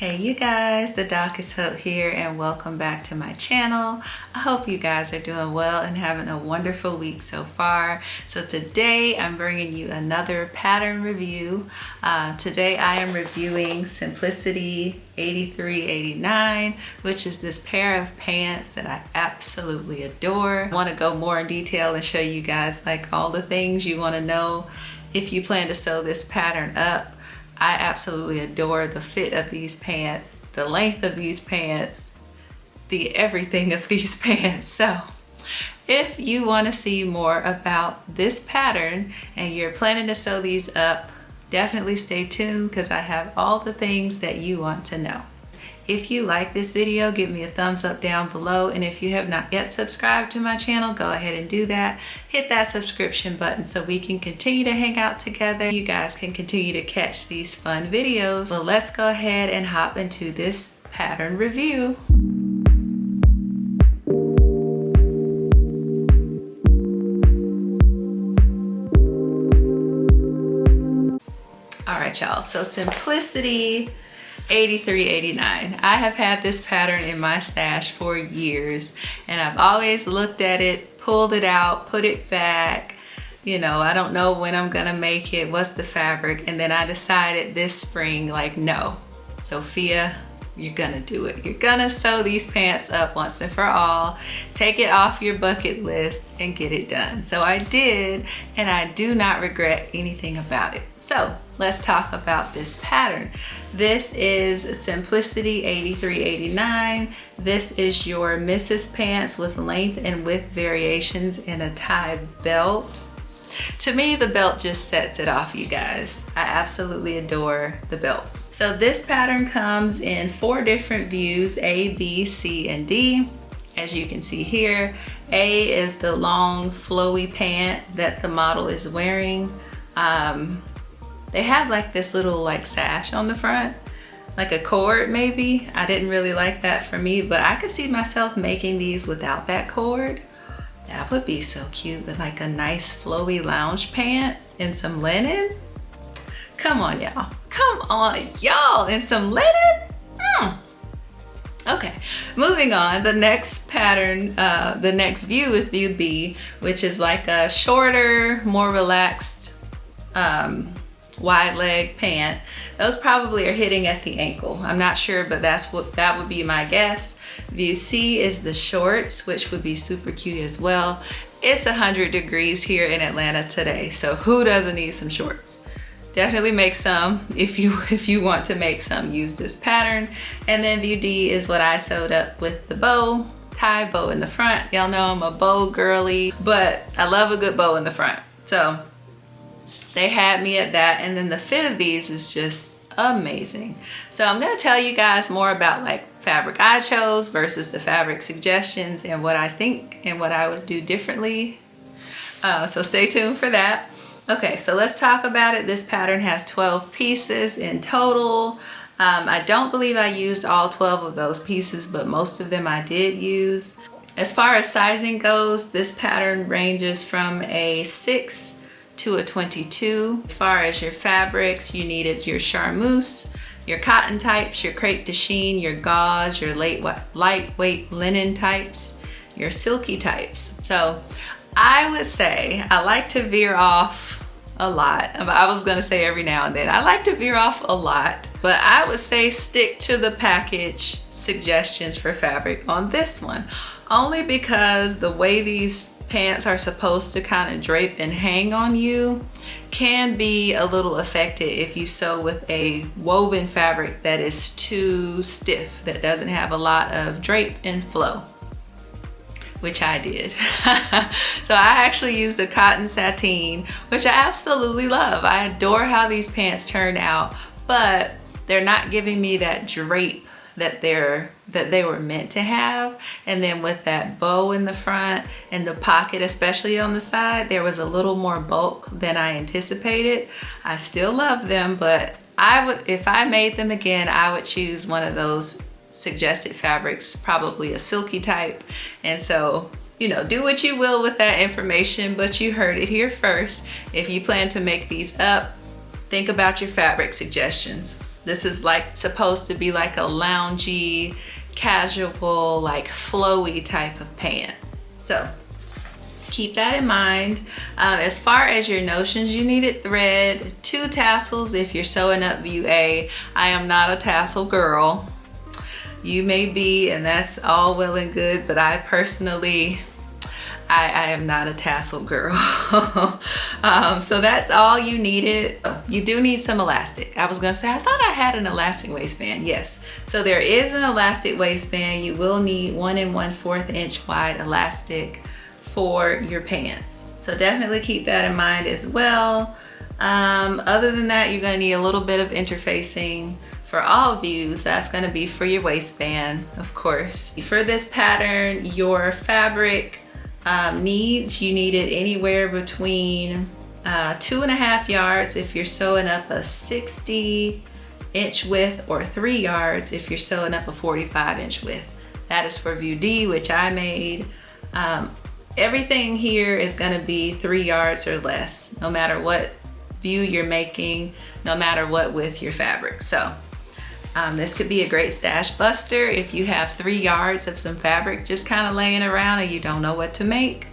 Hey you guys, the Doc is Hope here and welcome back to my channel. I hope you guys are doing well and having a wonderful week so far. So today I'm bringing you another pattern review. Today I am reviewing Simplicity 8389, which is this pair of pants that I absolutely adore. I want to go more in detail and show you guys like all the things you want to know if you plan to sew this pattern up. I absolutely adore the fit of these pants, the length of these pants, the everything of these pants. So if you want to see more about this pattern and you're planning to sew these up, definitely stay tuned because I have all the things that you want to know. If you like this video, give me a thumbs up down below, and if you have not yet subscribed to my channel, go ahead and do that. Hit that subscription button so we can continue to hang out together. You guys can continue to catch these fun videos. So let's go ahead and hop into this pattern review. All right, y'all, so Simplicity 8389. I have had this pattern in my stash for years and I've always looked at it, pulled it out, put it back. You know, I don't know when I'm gonna make it, what's the fabric, and then I decided this spring, like, no, Sophia, you're gonna do it. You're gonna sew these pants up once and for all, take it off your bucket list and get it done. So I did, and I do not regret anything about it. So let's talk about this pattern. This is Simplicity 8389. This is your missus pants with length and width variations in a tie belt. To me, the belt just sets it off, you guys. I absolutely adore the belt. So this pattern comes in 4 different views, A, B, C, and D. As you can see here, A is the long flowy pant that the model is wearing. They have like this little like sash on the front, like a cord maybe. I didn't really like that for me, but I could see myself making these without that cord. That would be so cute, with like a nice flowy lounge pant and some linen. Come on, y'all. Come on, y'all, and some linen? Okay, moving on. The next pattern, the next view is view B, which is like a shorter, more relaxed, wide leg pant. Those probably are hitting at the ankle. I'm not sure, but that would be my guess. View C is the shorts, which would be super cute as well. It's 100 degrees here in Atlanta today, so who doesn't need some shorts? Definitely make some. If you want to make some, use this pattern. And then view D is what I sewed up with the bow, tie bow in the front. Y'all know I'm a bow girly, but I love a good bow in the front. So they had me at that, and then the fit of these is just amazing. So I'm gonna tell you guys more about like fabric I chose versus the fabric suggestions and what I think and what I would do differently. So stay tuned for that. Okay, so let's talk about it. This pattern has 12 pieces in total. I don't believe I used all 12 of those pieces, but most of them I did use. As far as sizing goes, this pattern ranges from a 6 to a 22. As far as your fabrics, you needed your charmeuse, your cotton types, your crepe de chine, your gauze, your lightweight linen types, your silky types. So I would say I like to veer off a lot. I was gonna say every now and then. I like to veer off a lot, but I would say stick to the package suggestions for fabric on this one, only because the way these pants are supposed to kind of drape and hang on you can be a little affected if you sew with a woven fabric that is too stiff, that doesn't have a lot of drape and flow, which I did. So I actually used a cotton sateen, which I absolutely love. I adore how these pants turned out, but they're not giving me that drape that they were meant to have. And then with that bow in the front and the pocket, especially on the side, there was a little more bulk than I anticipated. I still love them, but if I made them again, I would choose one of those suggested fabrics, probably a silky type. And so, you know, do what you will with that information, but you heard it here first. If you plan to make these up, think about your fabric suggestions. This is like supposed to be like a loungy, casual, like flowy type of pant. So keep that in mind. As far as your notions, you needed thread, 2 tassels if you're sewing up view A. I am not a tassel girl. You may be, and that's all well and good, but I personally, I am not a tassel girl. So that's all you needed. Oh, you do need some elastic. I was gonna say, I thought I had an elastic waistband. Yes, so there is an elastic waistband. You will need 1 1/4 inch wide elastic for your pants. So definitely keep that in mind as well. Other than that, you're gonna need a little bit of interfacing for all views. That's gonna be for your waistband, of course. For this pattern, your fabric needs, you needed anywhere between 2.5 yards if you're sewing up a 60-inch width, or 3 yards if you're sewing up a 45-inch width. That is for view D, which I made. Everything here is gonna be 3 yards or less, no matter what view you're making, no matter what width your fabric. So this could be a great stash buster if you have 3 yards of some fabric just kind of laying around and you don't know what to make.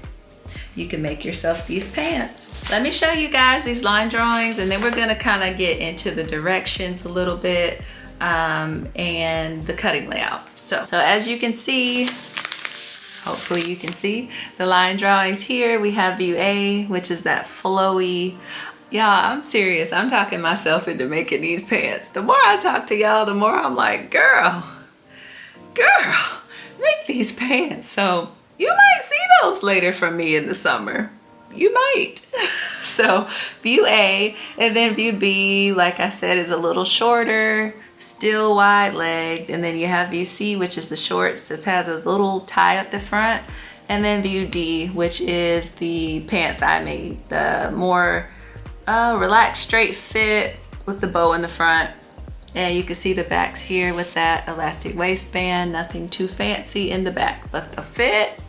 You can make yourself these pants. Let me show you guys these line drawings, and then we're gonna kind of get into the directions a little bit and the cutting layout. So as you can see, hopefully you can see the line drawings here. We have view A, which is that flowy. Y'all, I'm serious. I'm talking myself into making these pants. The more I talk to y'all, the more I'm like, girl, make these pants. So you might see those later from me in the summer. You might. So view A, and then view B, like I said, is a little shorter, still wide legged. And then you have view C, which is the shorts that has a little tie up the front. And then view D, which is the pants I made, the more relaxed straight fit with the bow in the front. And you can see the backs here with that elastic waistband, nothing too fancy in the back, but the fit.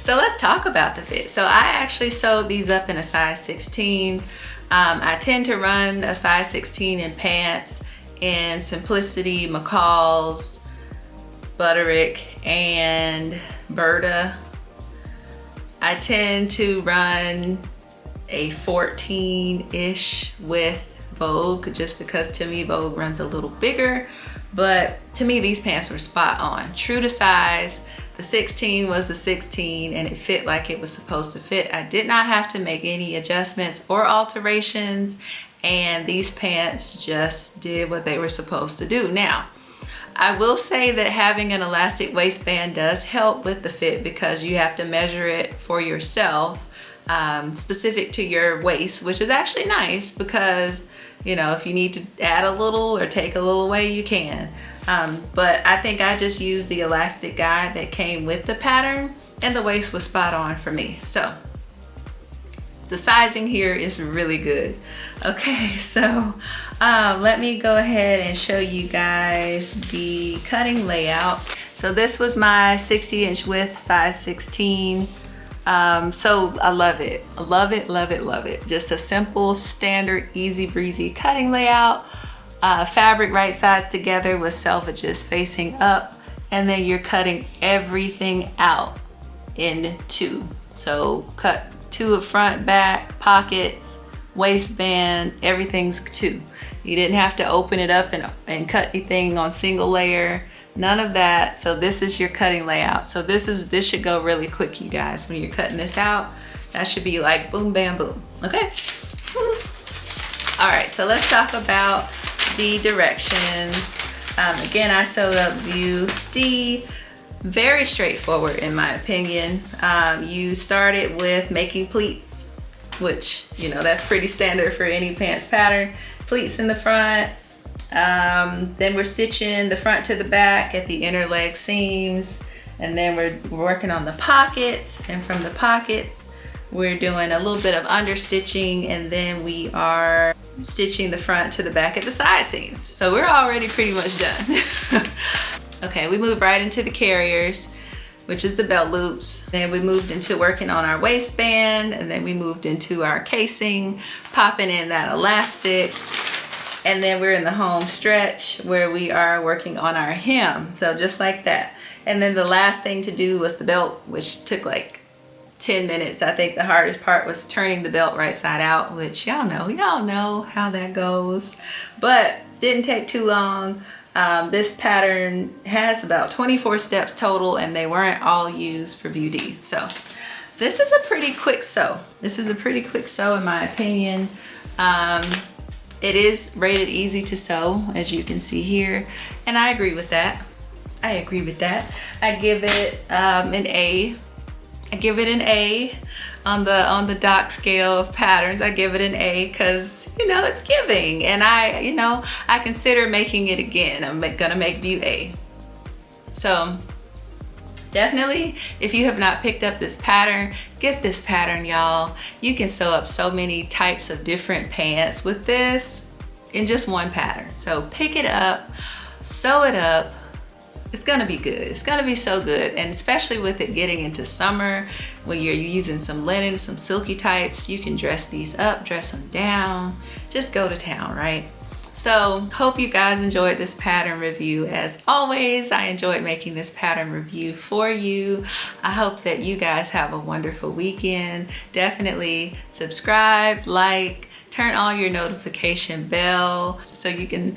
So let's talk about the fit. So I actually sewed these up in a size 16. I tend to run a size 16 in pants in Simplicity, McCall's, Butterick, and Berta. I tend to run a 14-ish with Vogue, just because to me Vogue runs a little bigger, but to me these pants were spot on, true to size. The 16 was the 16 and it fit like it was supposed to fit. I did not have to make any adjustments or alterations, and these pants just did what they were supposed to do. Now, I will say that having an elastic waistband does help with the fit, because you have to measure it for yourself, specific to your waist, which is actually nice, because you know, if you need to add a little or take a little away, you can. But I think I just used the elastic guide that came with the pattern, and the waist was spot on for me. So the sizing here is really good. Okay, so let me go ahead and show you guys the cutting layout. So this was my 60-inch width, size 16. So I love it. I love it, love it, love it. Just a simple, standard, easy breezy cutting layout. Fabric right sides together with selvages facing up, and then you're cutting everything out in 2. So cut 2 of front, back, pockets, waistband, everything's 2. You didn't have to open it up and cut anything on single layer. None of that. So this is your cutting layout. So this should go really quick, you guys, when you're cutting this out. That should be like boom, bam, boom. Okay. All right, so let's talk about the directions. Again, I sewed up view D. Very straightforward in my opinion. You started with making pleats, which, you know, that's pretty standard for any pants pattern. Pleats in the front. Then we're stitching the front to the back at the inner leg seams, and then we're working on the pockets, and from the pockets we're doing a little bit of understitching, and then we are stitching the front to the back at the side seams. So we're already pretty much done. Okay, we moved right into the carriers, which is the belt loops. Then we moved into working on our waistband, and then we moved into our casing, popping in that elastic. And then we're in the home stretch where we are working on our hem. So just like that. And then the last thing to do was the belt, which took like 10 minutes. I think the hardest part was turning the belt right side out, which y'all know how that goes, but didn't take too long. This pattern has about 24 steps total, and they weren't all used for view D. So this is a pretty quick sew. This is a pretty quick sew in my opinion. It is rated easy to sew, as you can see here, and I agree with that. I give it an A. I give it an A on the doc scale of patterns. I give it an A because, you know, it's giving, and I consider making it again. I'm gonna make view A. So definitely, if you have not picked up this pattern, get this pattern, y'all. You can sew up so many types of different pants with this in just one pattern. So pick it up, sew it up. It's gonna be good. It's gonna be so good. And especially with it getting into summer, when you're using some linen, some silky types, you can dress these up, dress them down, just go to town, right? So hope you guys enjoyed this pattern review. As always, I enjoyed making this pattern review for you. I hope that you guys have a wonderful weekend. Definitely subscribe, like, turn on your notification bell so you can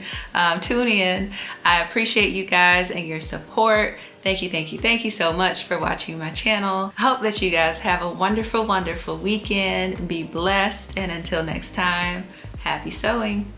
tune in. I appreciate you guys and your support. Thank you so much for watching my channel. I hope that you guys have a wonderful weekend. Be blessed, and until next time, happy sewing.